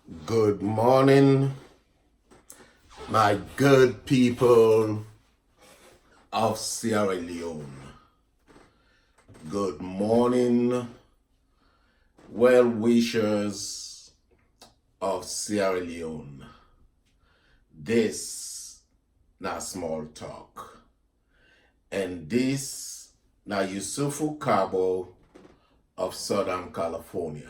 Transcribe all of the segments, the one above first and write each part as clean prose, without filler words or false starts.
Good morning, my good people of Sierra Leone. Good morning, well wishers of Sierra Leone. This na small talk, and this na Yusufu Cabo of Southern California.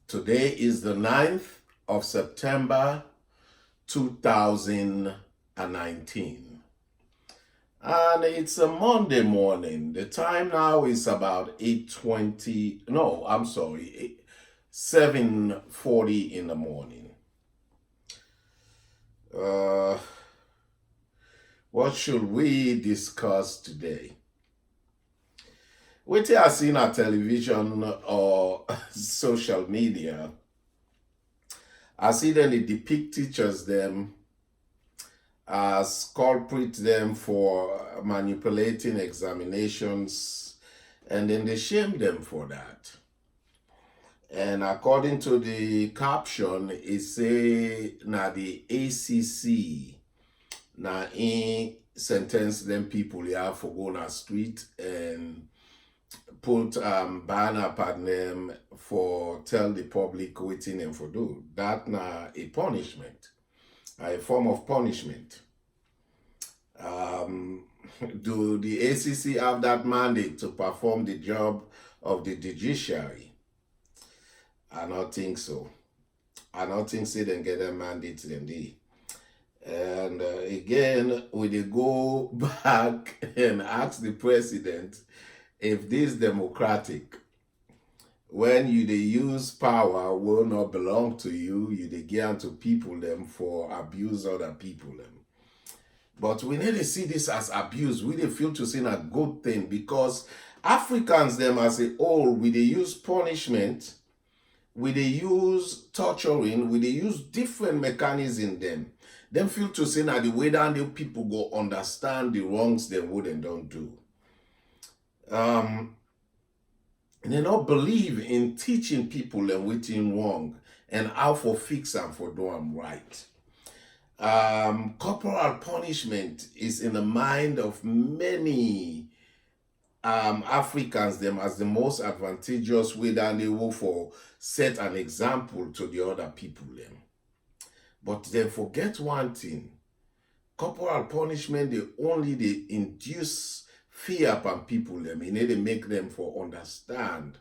Today is the 9th of September 2019. And it's a Monday morning. The time now is about 8:20. No, I'm sorry, 7:40 in the morning. What should we discuss today? What you are seeing on television or social media, I see them they depict teachers them as culprit them for manipulating examinations, and then they shame them for that. And according to the caption, it say na the ACC na in sentence them people here for go on street and put ban upon them for tell the public waiting them for do. That na a punishment, a form of punishment. Do the ACC have that mandate to perform the job of the judiciary? I don't think so. I don't think so they get a mandate then they. And again, we they go back and ask the president if this democratic, when you they use power will not belong to you, you they give to people them for abuse other people them. But we need to see this as abuse. We they feel to see a good thing because Africans them as a whole, we they use punishment, we they use torturing, we they use different mechanisms them. Them feel to say that the way that the people go understand the wrongs they would and don't do. They don't believe in teaching people and waiting wrong and how for fix and for do them right. Corporal punishment is in the mind of many Africans them as the most advantageous way that they will for set an example to the other people them. But they forget one thing. Corporal punishment they induce fear upon people them. You need to make them for understand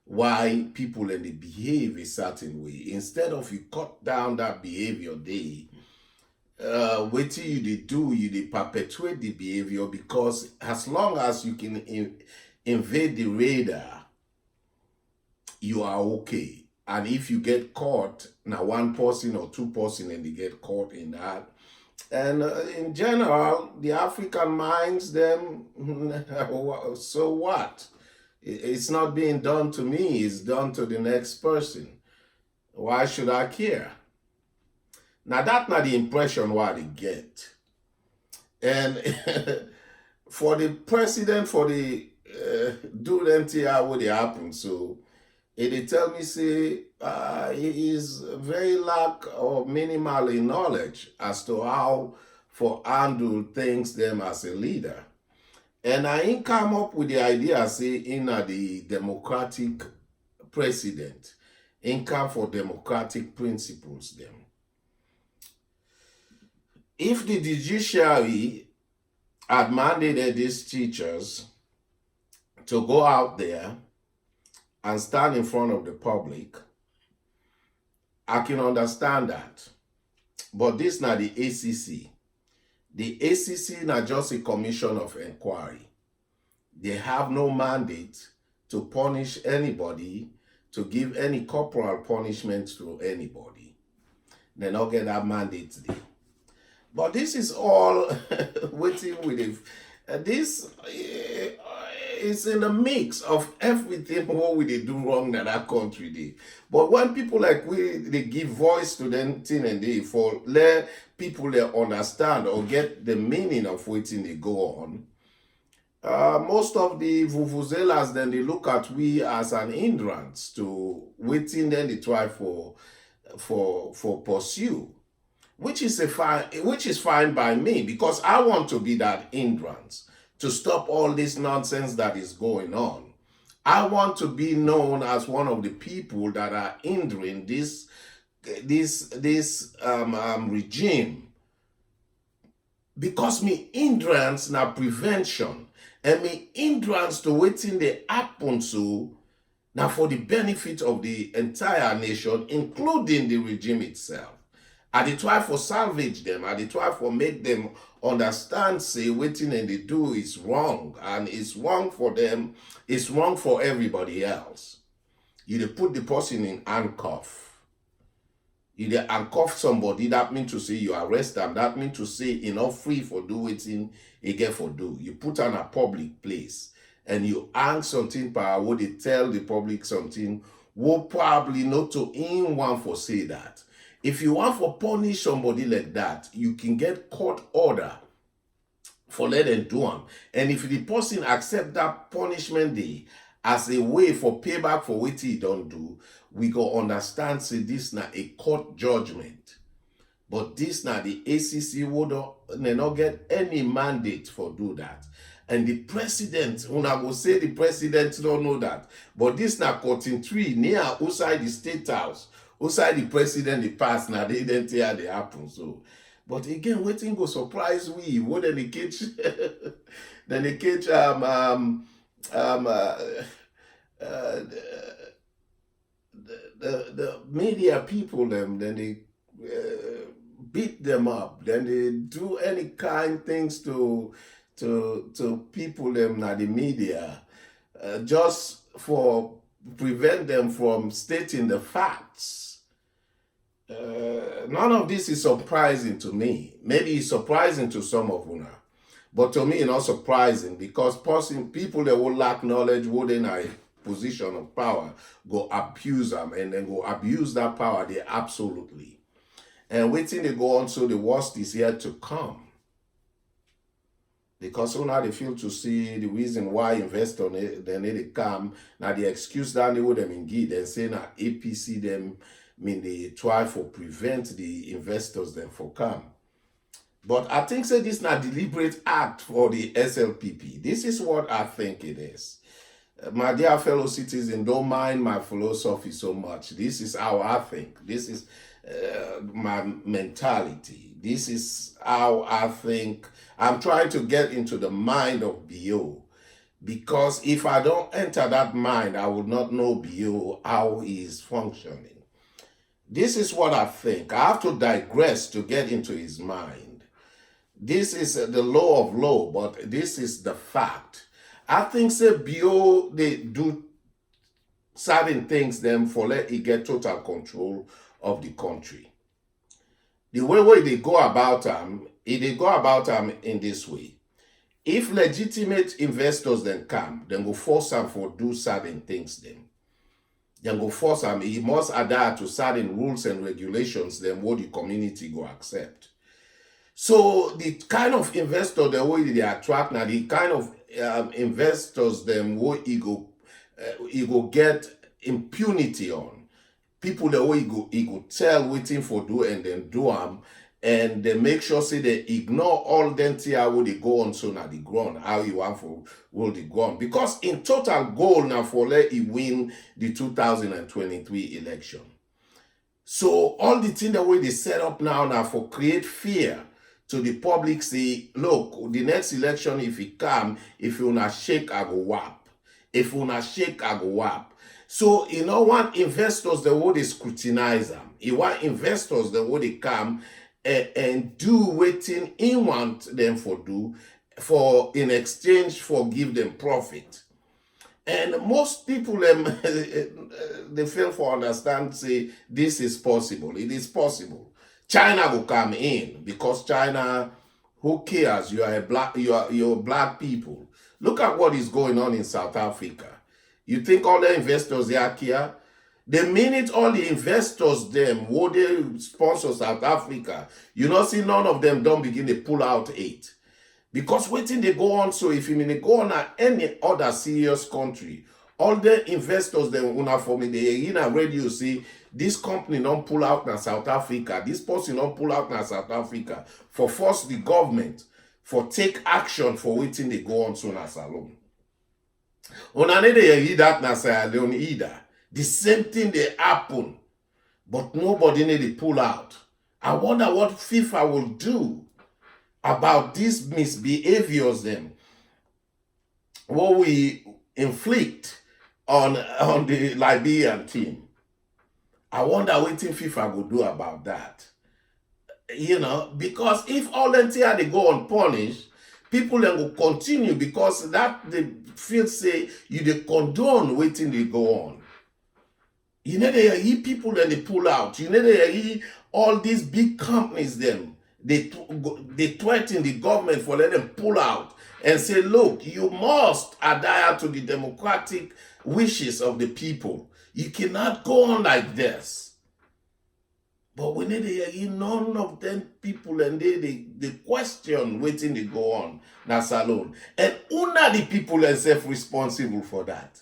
why people and they behave a certain way. Instead of you cut down that behavior what you do, you perpetuate the behavior because as long as you can invade the radar, you are okay. And if you get caught, now one person or two person and they get caught in that. And in general, the African minds, them, so what? It's not being done to me, it's done to the next person. Why should I care? Now that's not the impression what they get. And for the president, for the do them here what they happen. So they tell me say he is very lack or minimal in knowledge as to how for handle things them as a leader. And I ain't come up with the idea say in the democratic president, in come for democratic principles them. If the judiciary had mandated these teachers to go out there and stand in front of the public, I can understand that. But this not the ACC. The ACC not just a commission of inquiry. They have no mandate to punish anybody, to give any corporal punishment to anybody. They not get that mandate there. But this is all waiting with it. This is in a mix of everything what we they do wrong that our country did. But when people like we they give voice to them thing and they for let people they understand or get the meaning of waiting they go on. Most of the vuvuzelas then they look at we as an hindrance to waiting then they try for for pursue, which is fine by me, because I want to be that hindrance to stop all this nonsense that is going on. I want to be known as one of the people that are hindering this regime, because me hindrance na prevention, and me hindrance to wetin dey happen so now for the benefit of the entire nation, including the regime itself. I dey try for salvage them. I dey try for make them understand, say, wetin and they do is wrong. And it's wrong for them. It's wrong for everybody else. You dey put the person in handcuff. You dey handcuff somebody, that mean to say you arrest them. That mean to say e not free for do wetin e get for do. You put on a public place and you hang something power where they tell the public something, will probably not to in one for say that. If you want for punish somebody like that, you can get court order for let them do them. And if the person accept that punishment day as a way for payback for what he don't do, we go understand, say this na a court judgment. But this na the ACC would not get any mandate for do that. And the president, when I go say the president don't know that, but this na cutting tree near outside the state house, outside the president the pass, now they didn't tell they happen. So, but again, waiting go surprise we. What then they catch then they catch the media people them, then they beat them up, then they do any kind things to people them na the media, just for prevent them from stating the facts. None of this is surprising to me. Maybe it's surprising to some of una, but to me it's not surprising, because people that will lack knowledge, would in a position of power, go abuse them, and then go abuse that power. They absolutely. And waiting they go on, so the worst is yet to come. Because so now they feel to see the reason why investors they need to come. Now the excuse that they would them engage and say now APC them mean they try for prevent the investors them for come. But I think say this not deliberate act for the SLPP. This is what I think it is. My dear fellow citizens, don't mind my philosophy so much. This is how I think. This is my mentality. This is how I think. I'm trying to get into the mind of BO, because if I don't enter that mind, I will not know BO, how he is functioning. This is what I think. I have to digress to get into his mind. This is the law of law, but this is the fact. I think say BO, they do certain things them for let it get total control of the country. The way they go about them, they go about them in this way. If legitimate investors then come, then go force them for do certain things then. Then go force them, he must adhere to certain rules and regulations then what the community go accept. So the kind of investor the way they attract now, the kind of investors them what he go get impunity on. People the way he go tell waiting for do and then do them, and they make sure say they ignore all them how they go on so now the ground, how you want for will the ground. Because in total goal now for let he win the 2023 election. So all the thing the way they set up now for create fear to the public, say, look, the next election if it come, if you not shake, I go whap. If you not shake, I go whap. So, you know, want investors that would scrutinize them. You want investors that would come and do waiting in want them for do, for in exchange for give them profit. And most people they fail for understand, say this is possible. It is possible. China will come in, because China, who cares? You are you're black people. Look at what is going on in South Africa. You think all the investors there care? The minute all the investors them, would they sponsor South Africa, you know, see none of them don't begin to pull out aid. Because waiting they go on, so if you mean they go on at any other serious country, all the investors then una for me they in a radio say this company don't pull out na South Africa, this person don't pull out na South Africa for force the government for take action for waiting they go on soon as alone. Una need to hear that na Sierra Leone either. The same thing they happen, but nobody need to pull out. I wonder what FIFA will do about these misbehaviors then what we inflict on the Liberian team. I wonder what FIFA will do about that. You know, because if all them here they go unpunished, people then will continue because that they feel say you they condone waiting they go on. You know they hear people then they pull out. You know they hear all these big companies them they threaten the government for let them pull out and say, look, you must adhere to the democratic wishes of the people. You cannot go on like this. But we need to hear none of them people and they question waiting to go on. That's alone. And una the people are self-responsible for that.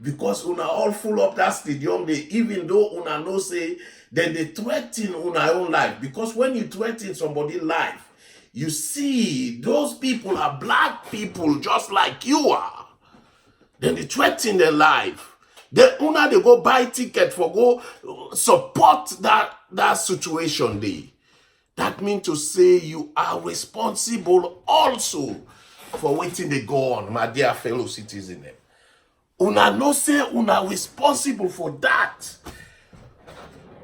Because una all full up that stadium, they even though una no say, then they threaten una own life. Because when you threaten somebody's life, you see those people are black people just like you are. Then they threaten their life. Then una they go buy ticket for go support that situation there. That means to say you are responsible also for waiting they go on, my dear fellow citizens. Una no say una responsible for that.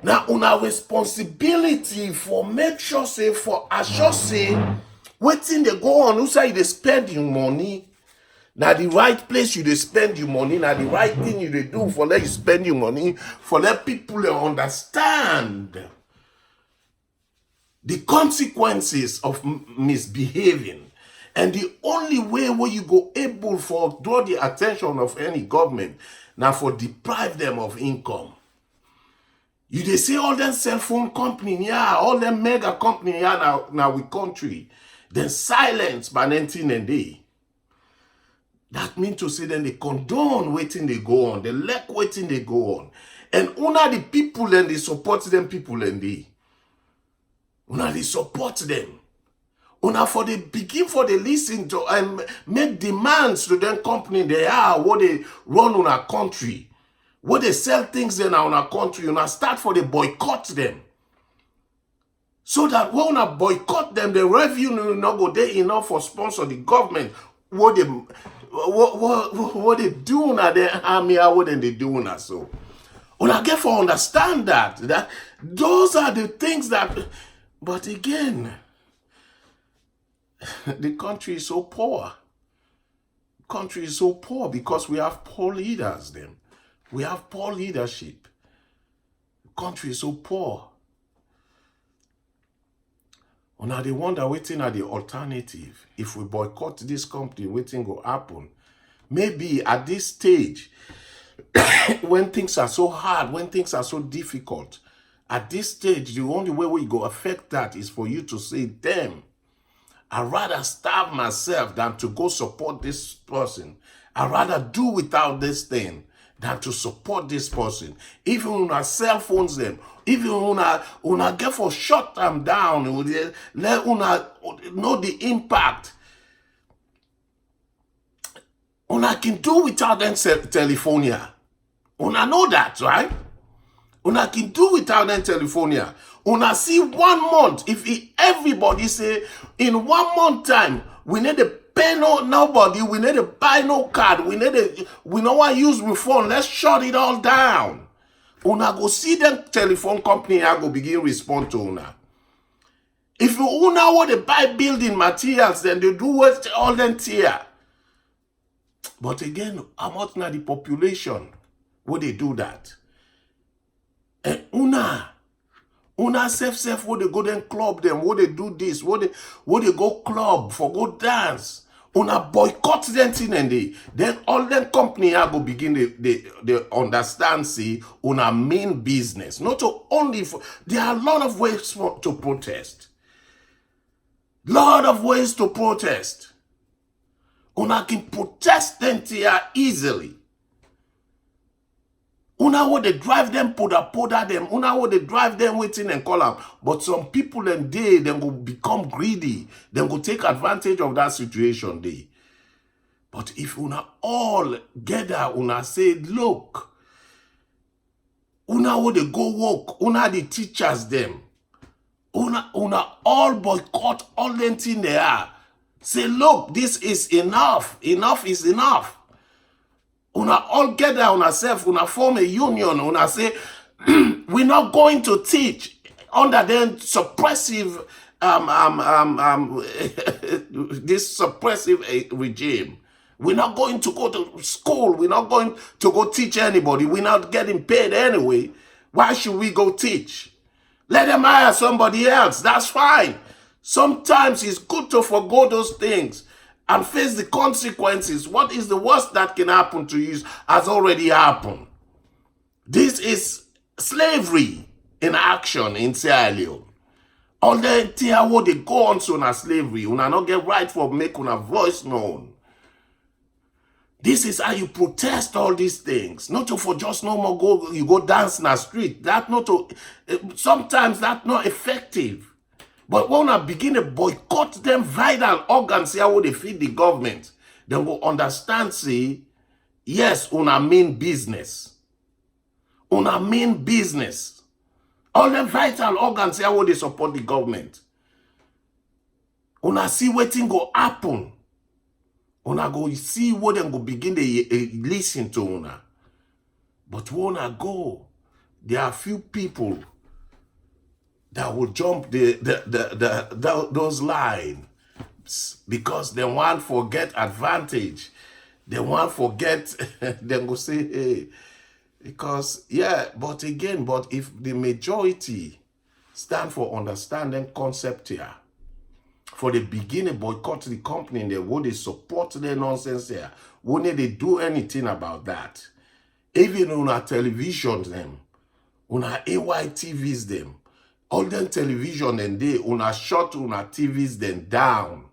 Now una responsibility for make sure say for assure say waiting they go on, who say they spend your money. Now the right place you they spend your money, now the right thing you they do for let you spend your money, for let people understand the consequences of misbehaving. And the only way where you go able for draw the attention of any government, now for deprive them of income. You they say all them cell phone company, yeah, all them mega company, yeah, now we country, then silence by 19 and day. That means to say then they condone waiting they go on, they lack waiting they go on. And una the people and they support them people and they. Una they support them. Una for the begin for the listen to and make demands to them company they are what they run on our country. What they sell things in our country, una start for the boycott them. So that when una boycott them, the revenue not go there enough for sponsor the government. What they do now, the army, what they do now so. Una get for understand that those are the things that, but again, the country is so poor. Country is so poor because we have poor leaders then. We have poor leadership. The country is so poor. Now they wonder waiting at the alternative. If we boycott this company, waiting will happen. Maybe at this stage, when things are so hard, when things are so difficult, at this stage, the only way we go affect that is for you to say, damn, I'd rather starve myself than to go support this person. I'd rather do without this thing than to support this person. Even when our cell phones them, even when I get for shut them down, let una know the impact. Una can do without them telephonia. Una know that, right? Una can do without them telephonia. Una see 1 month, if everybody say in 1 month time, we need to pay nobody, we need to buy no card, we don't want to use my phone, let's shut it all down. Una go see them telephone company and go begin respond to una. If you una want to buy building materials, then they do what all them tier. But again, I'm not now the population where they do that. And una self where they go then club them, where they do this, where they go club for go dance. Una boycott them thing and then all them company are go begin they understand see una main business. Not only for there are a lot of ways to protest. Lot of ways to protest. Una can protest them here easily. Una wo they drive them, poda them. Una wo they drive them waiting and call them. But some people and they will become greedy. They will take advantage of that situation. But if una all gather, una say, look, una wo they go work, una the teachers them. Una all boycott all them thing they are. Say, look, this is enough. Enough is enough. Una all gather on ourselves, una form a union, una say, we're not going to teach under the suppressive, this suppressive regime. We're not going to go to school. We're not going to go teach anybody. We're not getting paid anyway. Why should we go teach? Let them hire somebody else. That's fine. Sometimes it's good to forgo those things and face the consequences. What is the worst that can happen to you has already happened. This is slavery in action in Sierra Leone. All the entire world they go on to na slavery. Una not get right for make una voice known. This is how you protest all these things. Not to for just no more go, you go dance in the street. That not to, sometimes that's not effective. But when I begin to boycott them vital organs here how they feed the government, they will understand, say, yes, una mean business. Una mean business. All them vital organs here how they support the government. Una see what thing go happen. Una go see what them go begin to listen to una. But when I go, there are few people that will jump those lines because they want forget advantage. They want forget, they go say, hey, because, yeah, but again, but if the majority stand for understanding concept here, for the beginning, boycott the company, and would they support their nonsense here? Wouldn't they do anything about that? Even on our television, them, on our AY TVs, them, all them television and they una shut una TVs them down.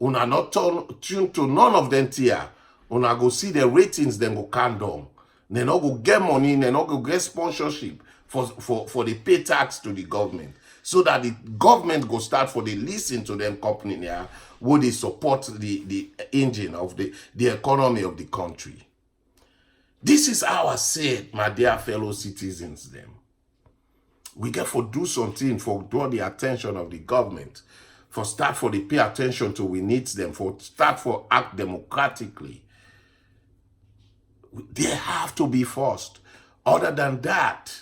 Una not tuned to none of them here. Una go see the ratings then go calm down. They not go get money, they not go get sponsorship for the pay tax to the government. So that the government go start for the listen to them company here where they support the engine of the economy of the country. This is how I say it, my dear fellow citizens them. We get for do something for draw the attention of the government, for start for the pay attention to we need them, for start for act democratically. They have to be forced. Other than that,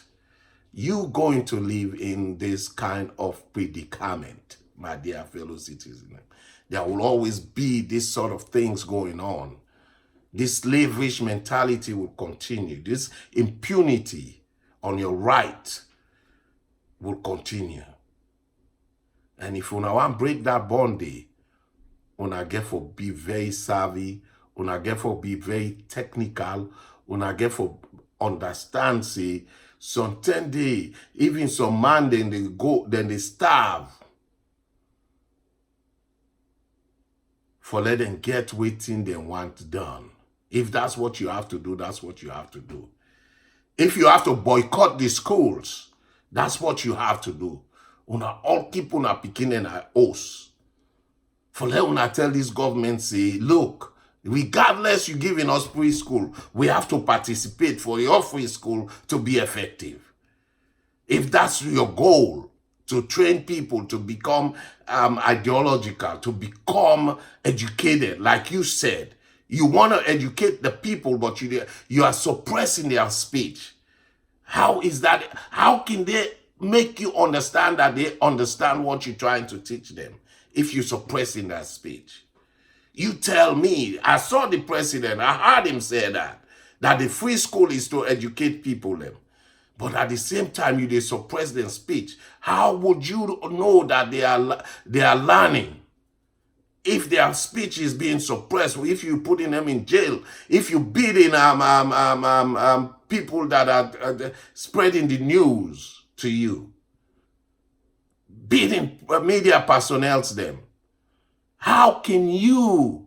you going to live in this kind of predicament, my dear fellow citizens. There will always be this sort of things going on. This slavish mentality will continue. This impunity on your right will continue. And if una want break that bond, una get for be very savvy, una get for be very technical, una get for understand, say, some 10 days, even some man, then they go, then they starve. For let them get waiting they want done. If that's what you have to do, that's what you have to do. If you have to boycott the schools, that's what you have to do. Una all keep una picking and os. For let una tell this government, say, look, regardless you giving us preschool, we have to participate for your free school to be effective. If that's your goal, to train people to become ideological, to become educated, like you said, you want to educate the people, but you are suppressing their speech. How is that? How can they make you understand that they understand what you're trying to teach them if you're suppressing their speech? You tell me, I saw the president, I heard him say that the free school is to educate people them. But at the same time, they suppress their speech. How would you know that they are learning? If their speech is being suppressed, if you're putting them in jail, if you're beating people that are spreading the news to you, beating media personnel to them, how can you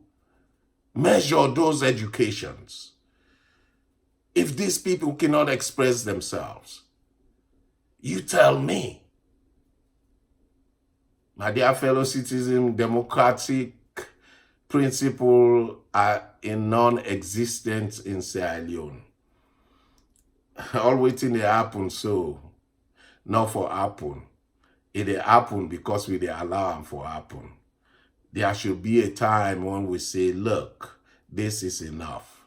measure those educations? if these people cannot express themselves? You tell me. My dear fellow citizens, democratic principles are in non-existence in Sierra Leone. All waiting to happen, so not for happen. It happen because we allow them for happen. There should be a time when we say, look, this is enough.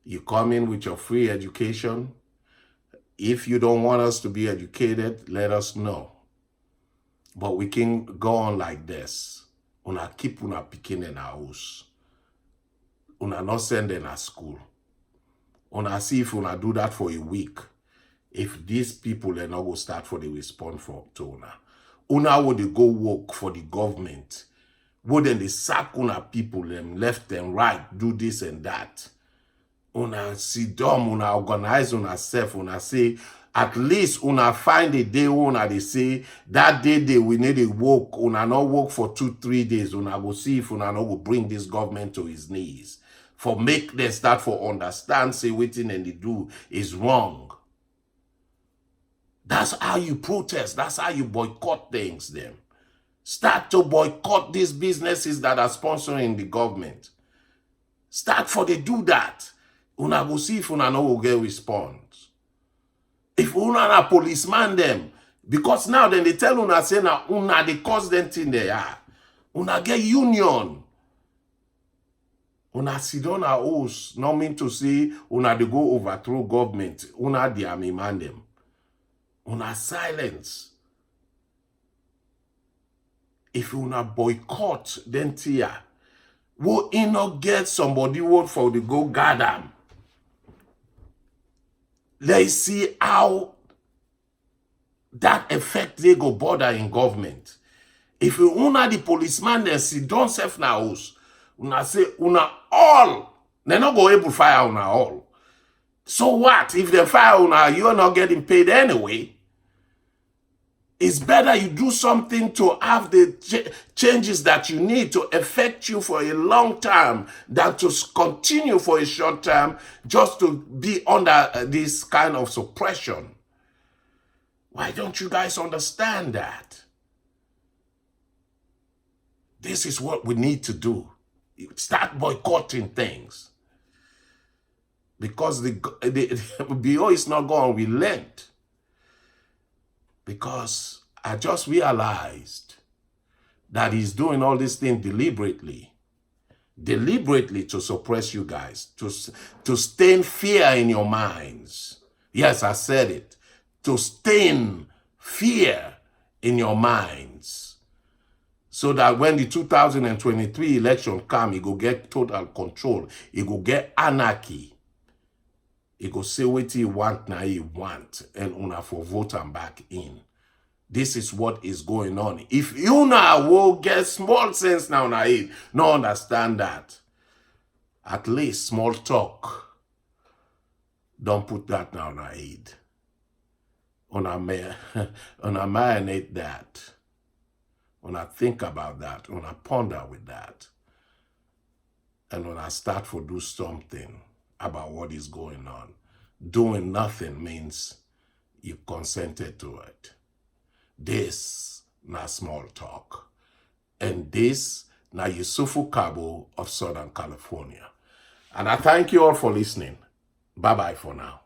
You come in with your free education. If you don't want us to be educated, let us know. But we can go on like this. Una keep una pikin in our house. Una not send them at school. Una see if una do that for a week. If these people are not go start for the response to una. Una would go work for the government. Would then they sack una people, them left and right, do this and that. Una sit down, una organize una self, una say, at least una find a day una they say, that day we need to work, una not work for 2-3 days, una go see if una not go bring this government to his knees. For make them start for understand, say waiting and they do is wrong. That's how you protest, that's how you boycott things then. Start to boycott these businesses that are sponsoring the government. Start for they do that. Una go see if una no go get response. If una na policeman them, because now then they tell una say na una they cause them thing they are. Una get union. Una sit down a house, not mean to say una they go overthrow government. Una the army man them. Una silence. If una boycott, then tia, will you not get somebody word for the go gather? Let's see how that effect they go border in government. If you una the policeman then sit down self na house, una say una all, they not go able to fire una all. So what? If they fire una, you're not getting paid anyway. It's better you do something to have the changes that you need to affect you for a long time than to continue for a short time just to be under this kind of suppression. Why don't you guys understand that? This is what we need to do. Start boycotting things. Because the BO is not going to relent. Because I just realized that he's doing all these things deliberately to suppress you guys, to stain fear in your minds. Yes, I said it. To stain fear in your minds. So that when the 2023 election come, he go get total control. He go get anarchy. He go say what he want, now he want, and una for vote and back in. This is what is going on. If you now will get small sense now, no understand that. At least small talk. Don't put that now na head. Una marinate that. Una think about that. Una ponder with that. And una start to do something about what is going on. Doing nothing means you consented to it. This na small talk. And this na Yusufu Cabo of Southern California. And I thank you all for listening. Bye-bye for now.